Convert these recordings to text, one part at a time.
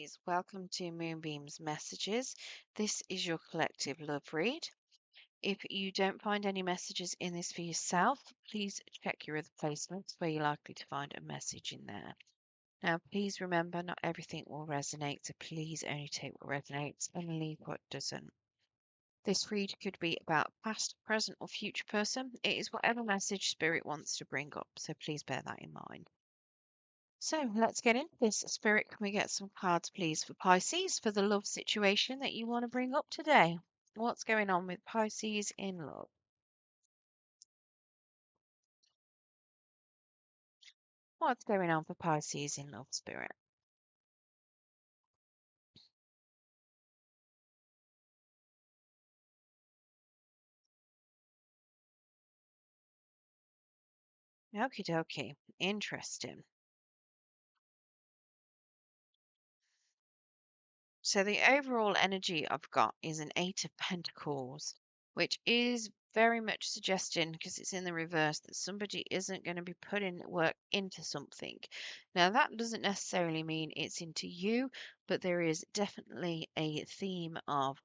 Pisces, welcome to Moonbeam's Messages. This is your collective love read. If you don't find any messages in this for yourself, please check your other placements where you're likely to find a message in there. Now, please remember not everything will resonate, so please only take what resonates and leave what doesn't. This read could be about past, present, or future person. It is whatever message Spirit wants to bring up, so please bear that in mind. So let's get into this. Spirit, can we get some cards, please, for Pisces for the love situation that you want to bring up today? What's going on with Pisces in love? What's going on for Pisces in love, Spirit? Okie dokie. Interesting. So the overall energy I've got is an Eight of Pentacles, which is very much suggesting, because it's in the reverse, that somebody isn't going to be putting work into something. Now, that doesn't necessarily mean it's into you, but there is definitely a theme of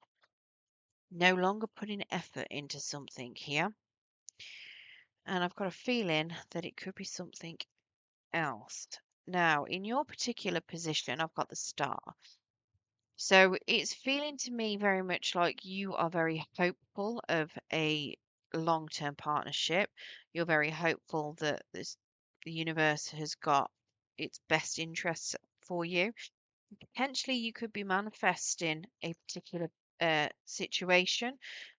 no longer putting effort into something here. And I've got a feeling that it could be something else. Now, in your particular position, I've got the Star. So it's feeling to me very much like you are very hopeful of a long-term partnership. You're very hopeful that the universe has got its best interests for you. Potentially, you could be manifesting a particular situation.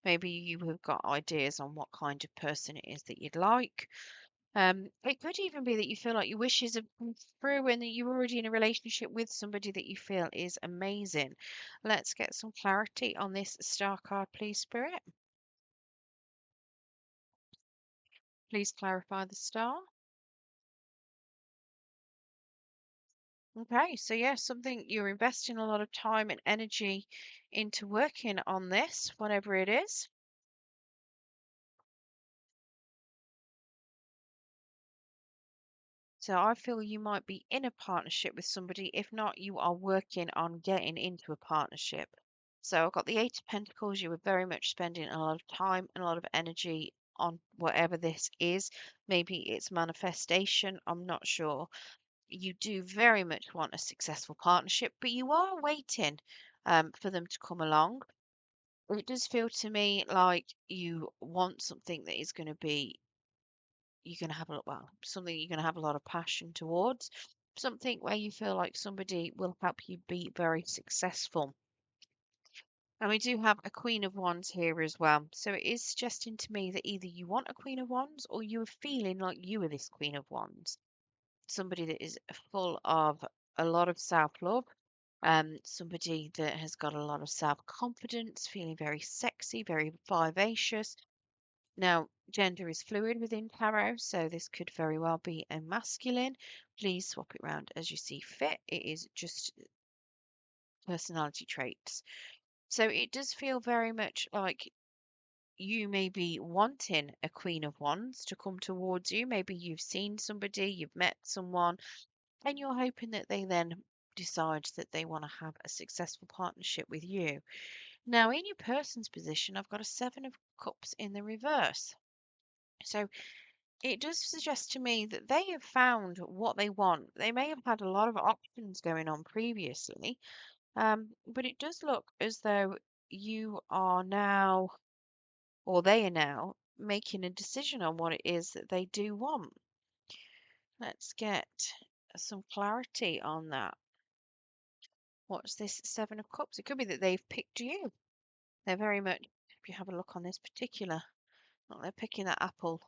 Maybe you have got ideas on what kind of person it is that you'd like. It could even be that you feel like your wishes have come through and that you're already in a relationship with somebody that you feel is amazing. Let's get some clarity on this star card, please, Spirit. Please clarify the star. Okay, so yeah, something you're investing a lot of time and energy into working on this, whatever it is. So I feel you might be in a partnership with somebody. If not, you are working on getting into a partnership. So I've got the Eight of Pentacles. You were very much spending a lot of time and a lot of energy on whatever this is. Maybe it's manifestation. I'm not sure. You do very much want a successful partnership, but you are waiting for them to come along. It does feel to me like you want something that is going to be you're going to have something you're going to have a lot of passion towards, something where you feel like somebody will help you be very successful. And we do have a Queen of Wands here as well. So it is suggesting to me that either you want a Queen of Wands or you are feeling like you are this Queen of Wands. Somebody that is full of a lot of self-love, somebody that has got a lot of self-confidence, feeling very sexy, very vivacious. Now, gender is fluid within tarot, so this could very well be a masculine. Please swap it around as you see fit. It is just personality traits. So it does feel very much like you may be wanting a Queen of Wands to come towards you. Maybe you've seen somebody, you've met someone, and you're hoping that they then decide that they want to have a successful partnership with you. Now, in your person's position, I've got a Seven of Cups in the reverse. So it does suggest to me that they have found what they want. They may have had a lot of options going on previously, but it does look as though you are now, or they are now, making a decision on what it is that they do want. Let's get some clarity on that. What's this Seven of Cups? It could be that they've picked you. They're very much, if you have a look on this particular, not they're picking that apple,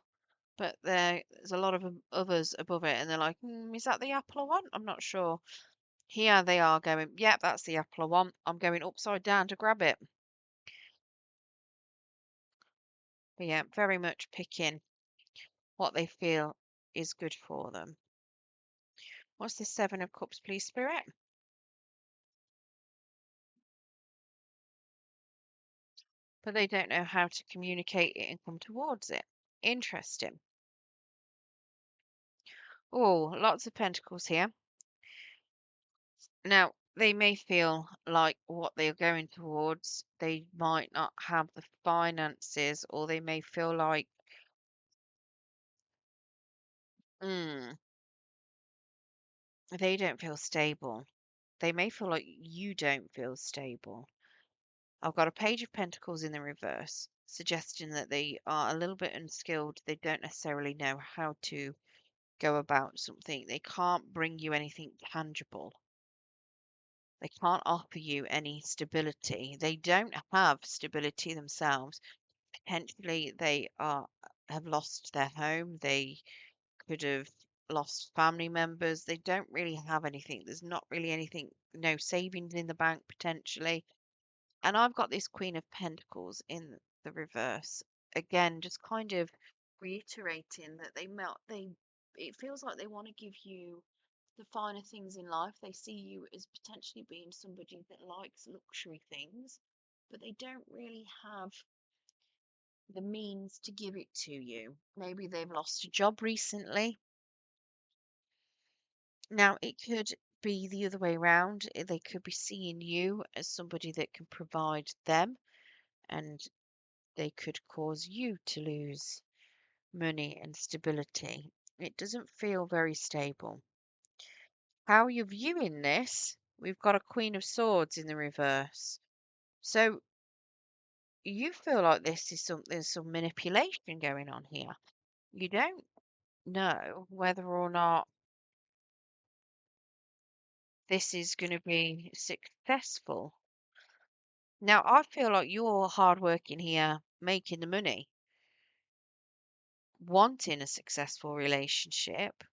but there's a lot of others above it, and they're like, is that the apple I want? I'm not sure. Here they are going, yep, that's the apple I want. I'm going upside down to grab it. But yeah, very much picking what they feel is good for them. What's the Seven of Cups, please, Spirit? But they don't know how to communicate it and come towards it. Interesting. Oh, lots of pentacles here. Now, They may feel like what they're going towards, they might not have the finances, or they may feel like, mm, they don't feel stable. They may feel like you don't feel stable. I've got a page of pentacles in the reverse, suggesting that they are a little bit unskilled. They don't necessarily know how to go about something. They can't bring you anything tangible. They can't offer you any stability. They don't have stability themselves. Potentially, they are have lost their home. They could have lost family members. They don't really have anything. There's not really anything, no savings in the bank potentially. And I've got this Queen of Pentacles in the reverse. Again, just kind of reiterating that they it feels like they want to give you the finer things in life. They see you as potentially being somebody that likes luxury things, but they don't really have the means to give it to you. Maybe they've lost a job recently. Now, it could be the other way around. They could be seeing you as somebody that can provide them, and they could cause you to lose money and stability. It doesn't feel very stable. How you're viewing this, we've got a Queen of Swords in the reverse. So you feel like this is some manipulation going on here. You don't know whether or not this is going to be successful. Now, I feel like you're hardworking here, making the money, wanting a successful relationship,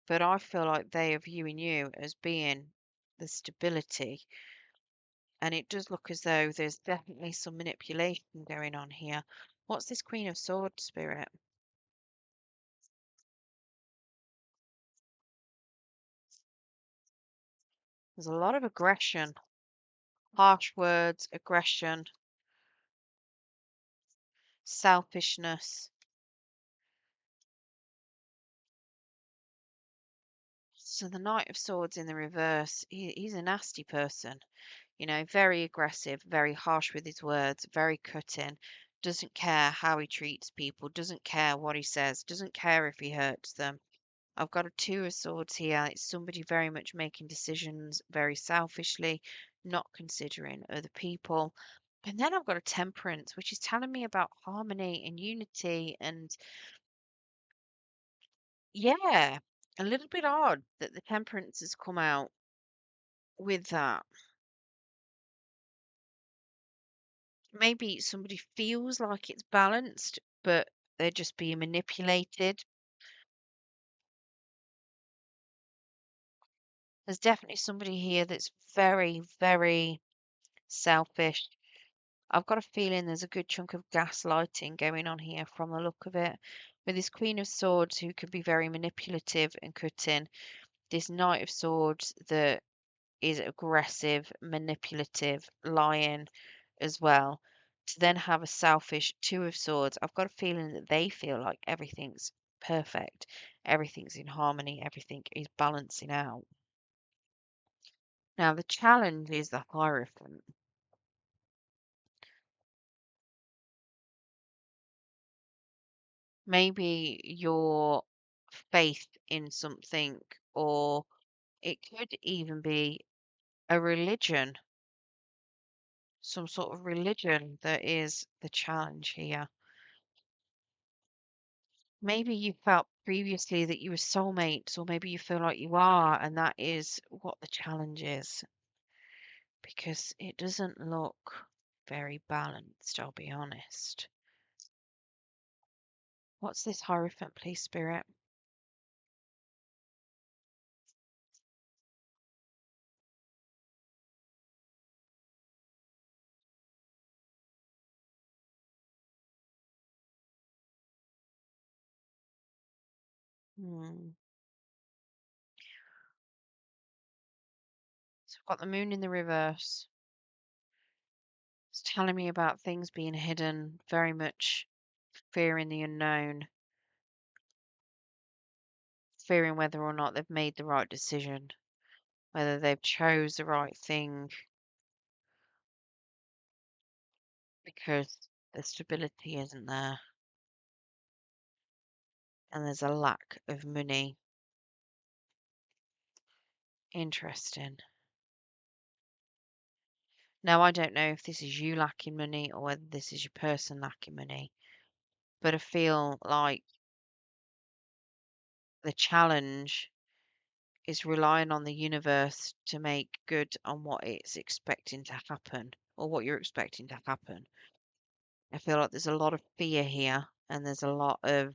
but I feel like they are viewing you as being the stability. And it does look as though there's definitely some manipulation going on here. What's this Queen of Swords spirit? There's a lot of aggression, harsh words, aggression, selfishness. So the Knight of Swords in the reverse, he's a nasty person, very aggressive, very harsh with his words, very cutting, doesn't care how he treats people, doesn't care what he says, doesn't care if he hurts them. I've got a Two of Swords here. It's somebody very much making decisions very selfishly, not considering other people. And then I've got a Temperance, which is telling me about harmony and unity. And yeah, a little bit odd that the Temperance has come out with that. Maybe somebody feels like it's balanced, but they're just being manipulated. There's definitely somebody here that's very, very selfish. I've got a feeling there's a good chunk of gaslighting going on here from the look of it. With this Queen of Swords who can be very manipulative and cutting, this Knight of Swords that is aggressive, manipulative, lying as well. To then have a selfish Two of Swords, I've got a feeling that they feel like everything's perfect, everything's in harmony, everything is balancing out. Now, the challenge is the Hierophant. Maybe your faith in something, or it could even be a religion, some sort of religion that is the challenge here. Maybe you felt previously that you were soulmates, or maybe you feel like you are, and that is what the challenge is, because it doesn't look very balanced, I'll be honest. What's this Hierophant, please, Spirit? Hmm. So I've got the Moon in the reverse. It's telling me about things being hidden, very much fearing the unknown, fearing whether or not they've made the right decision. whether they've chose the right thing, because the stability isn't there and there's a lack of money. Interesting. Now, I don't know if this is you lacking money or whether this is your person lacking money, but I feel like the challenge is relying on the universe to make good on what it's expecting to happen or what you're expecting to happen. I feel like there's a lot of fear here and there's a lot of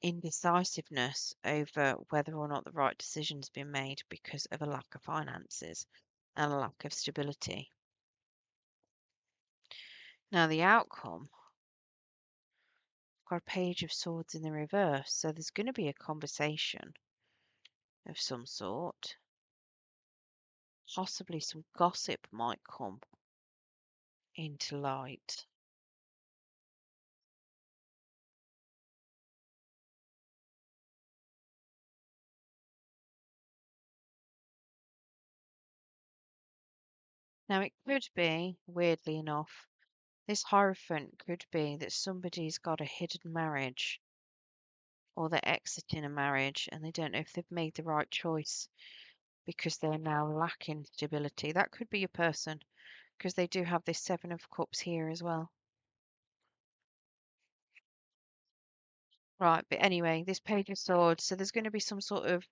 indecisiveness over whether or not the right decision's been made because of a lack of finances and a lack of stability. Now, the outcome, got a page of swords in the reverse, so there's going to be a conversation of some sort. Possibly some gossip might come into light. Now, it could be, weirdly enough, this Hierophant could be that somebody's got a hidden marriage or they're exiting a marriage and they don't know if they've made the right choice because they're now lacking stability. That could be a person because they do have this Seven of Cups here as well. Right, but anyway, this Page of Swords, so there's going to be some sort of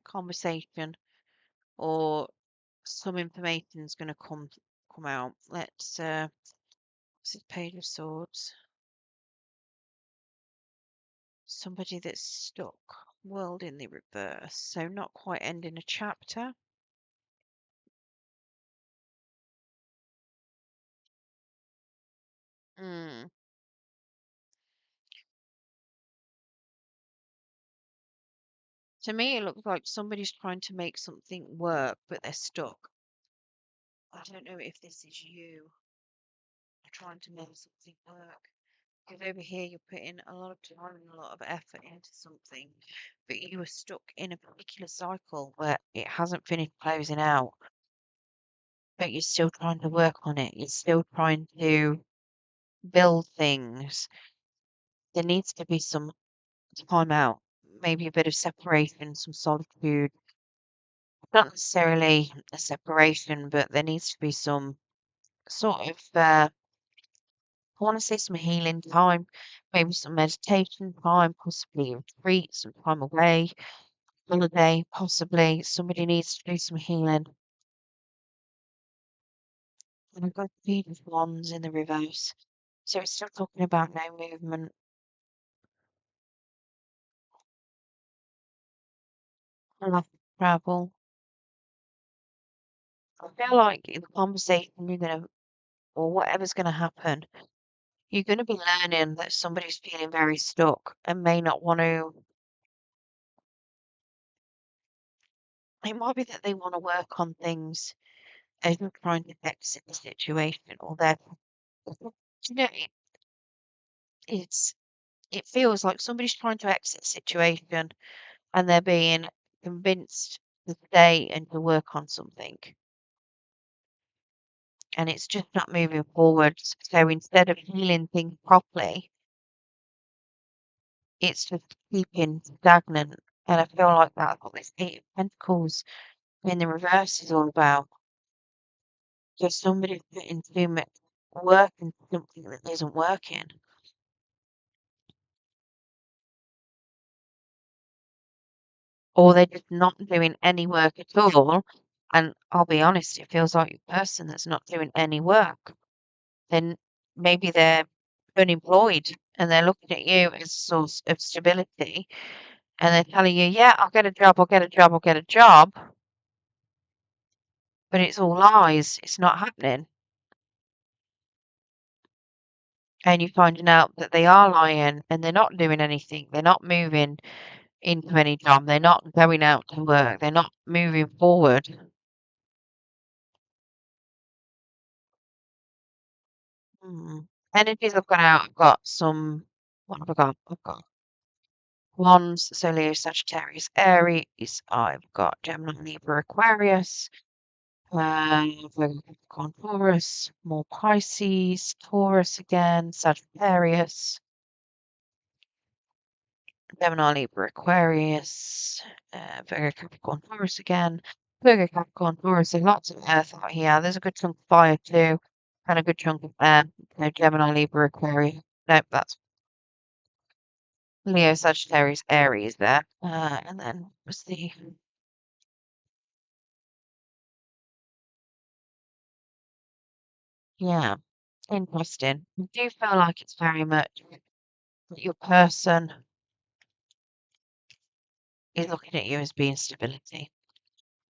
conversation or some information's going to come out. Let's what's this Page of Swords? Somebody that's stuck. World in the reverse, so not quite ending a chapter. Mm. To me, it looks like somebody's trying to make something work, but they're stuck. I don't know if this is you trying to make something work. Because over here, you're putting a lot of time and a lot of effort into something, but you are stuck in a particular cycle where it hasn't finished closing out, but you're still trying to work on it. You're still trying to build things. There needs to be some time out, maybe a bit of separation, some solitude. Not necessarily a separation, but there needs to be some sort of, I want to say some healing time, maybe some meditation time, possibly a retreat, some time away, holiday, possibly. Somebody needs to do some healing. And I've got the Page of Wands in the reverse. So it's still talking about no movement, a lack of travel. I feel like in the conversation you're gonna, or whatever's gonna happen, you're gonna be learning that somebody's feeling very stuck and may not want to. It might be that they want to work on things as you're trying to exit the situation, or they're, you know, it's it feels like somebody's trying to exit the situation and they're being convinced to stay and to work on something, and it's just not moving forward. So instead of healing things properly, it's just keeping stagnant. And I feel like that's what this Eight of Pentacles in the reverse is all about. Just somebody putting too much work into something that isn't working. Or they're just not doing any work at all. And I'll be honest, it feels like a person that's not doing any work. Then maybe they're unemployed and they're looking at you as a source of stability and they're telling you, yeah, I'll get a job, I'll get a job, I'll get a job. But it's all lies. It's not happening. And you're finding out that they are lying and they're not doing anything. They're not moving into any job. They're not going out to work. They're not moving forward. Hmm. Energies I've got out. I've got some. What have I got? I've got Wands, so Leo, Sagittarius, Aries. I've got Gemini, Libra, Aquarius, Virgo, Capricorn, Taurus, more Pisces, Taurus again, Sagittarius, Gemini, Libra, Aquarius, Virgo, Capricorn, Taurus again, Virgo, Capricorn, Taurus. So lots of Earth out here. There's a good chunk of fire too, and a good chunk of air. So Gemini, Libra, Aquarius. Nope, that's Leo, Sagittarius, Aries there. And then was the yeah, interesting. I do feel like it's very much that your person is looking at you as being stability.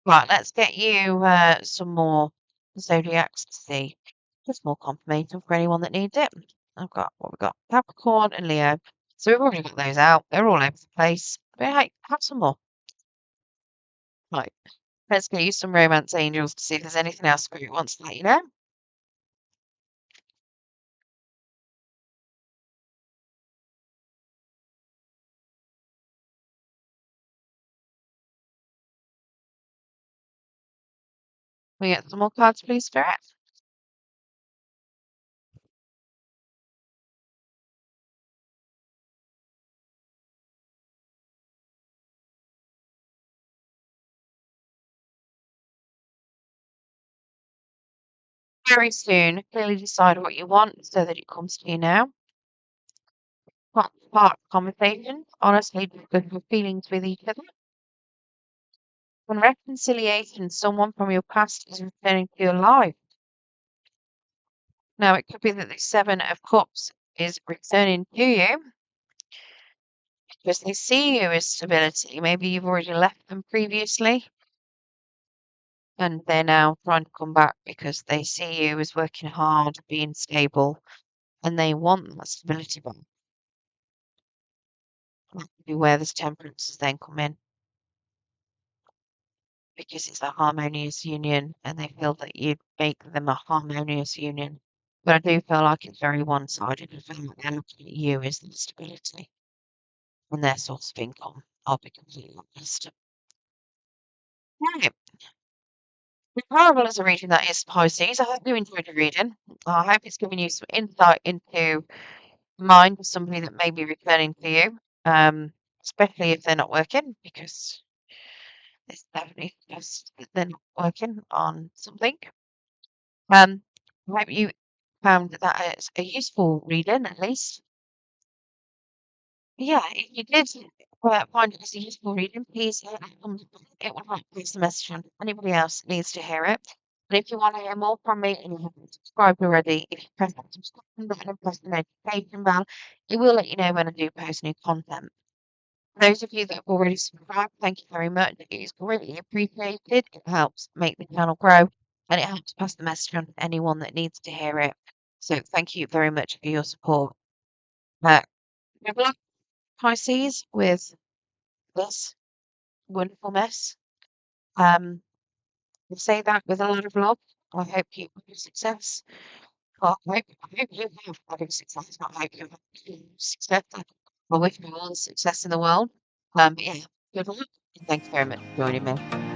Right, let's get you some more zodiacs to see. Just more confirmation for anyone that needs it. I've got what we've got Capricorn and Leo. So we've already got those out. They're all over the place. But hey, have some more. Right, let's get you some romance angels to see if there's anything else Spirit wants to let you know. We get some more cards, please, Spirit. Very soon, clearly decide what you want so that it comes to you now. Part conversation, honestly discuss your feelings with each other. When reconciliation, someone from your past is returning to your life. Now, it could be that the Seven of Cups is returning to you because they see you as stability. Maybe you've already left them previously and they're now trying to come back because they see you as working hard, being stable, and they want that stability back. That could be where this temperance has then come in because it's a harmonious union and they feel that you'd make them a harmonious union. But I do feel like it's very one-sided. I feel like they're looking at you as the stability and their source of income. I'll be completely honest. Right. The horrible as a reading that is Pisces. I hope you enjoyed the reading. I hope it's given you some insight into the mind of somebody that may be returning to you, especially if they're not working, because it's definitely just that they're not working on something. I hope you found that it's a useful reading, at least. Yeah, if you did find it as a useful reading, please hit that thumbs up. It will help pass the message on to anybody else that needs to hear it. But if you want to hear more from me and you haven't subscribed already, if you press that subscribe button and press the notification bell, it will let you know when I do post new content. Those of you that have already subscribed, thank you very much. It is greatly appreciated. It helps make the channel grow and it helps pass the message on to anyone that needs to hear it. So thank you very much for your support. Uh, good luck, Pisces, with this wonderful mess. I say that with a lot of love. I hope you have success. Well, I hope you have having success, not hope you have success. I wish you all the success in the world. But yeah, good luck. And thank you very much for joining me.